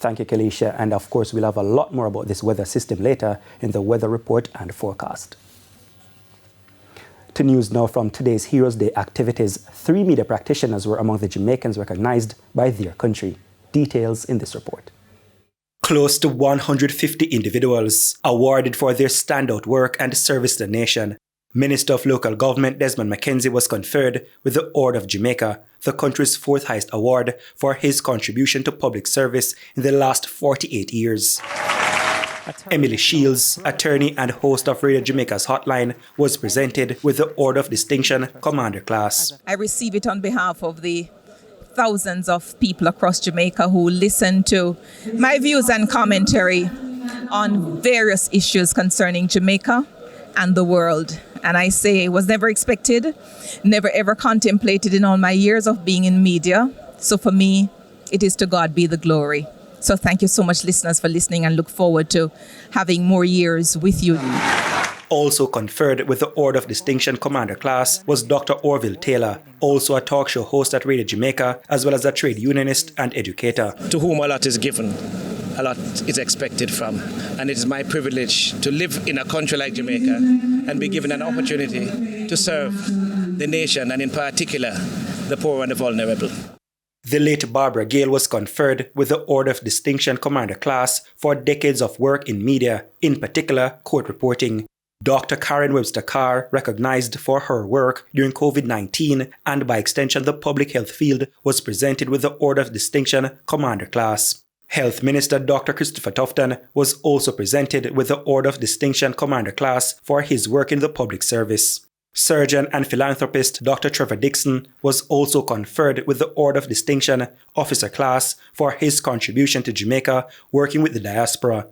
Thank you, Kalisha. And of course, we'll have a lot more about this weather system later in the weather report and forecast. To news now from today's Heroes Day activities. 3 media practitioners were among the Jamaicans recognized by their country. Details in this report. Close to 150 individuals awarded for their standout work and service to the nation. Minister of Local Government Desmond McKenzie was conferred with the Order of Jamaica, the country's 4th highest award, for his contribution to public service in the last 48 years. Emily Shields, attorney and host of Radio Jamaica's Hotline, was presented with the Order of Distinction Commander Class. I receive it on behalf of the thousands of people across Jamaica who listen to my views and commentary on various issues concerning Jamaica and the world. And I say it was never expected, never ever contemplated in all my years of being in media. So for me, it is to God be the glory. So thank you so much, listeners, for listening, and look forward to having more years with you. Also conferred with the Order of Distinction Commander Class was Dr. Orville Taylor, also a talk show host at Radio Jamaica, as well as a trade unionist and educator. To whom a lot is given, a lot is expected from. And it is my privilege to live in a country like Jamaica and be given an opportunity to serve the nation, and in particular, the poor and the vulnerable. The late Barbara Gayle was conferred with the Order of Distinction Commander Class for decades of work in media, in particular court reporting. Dr. Karen Webster Carr, recognized for her work during COVID-19 and by extension the public health field, was presented with the Order of Distinction Commander Class. Health Minister Dr. Christopher Tufton was also presented with the Order of Distinction Commander Class for his work in the public service. Surgeon and philanthropist Dr. Trevor Dixon was also conferred with the Order of Distinction Officer Class for his contribution to Jamaica working with the diaspora.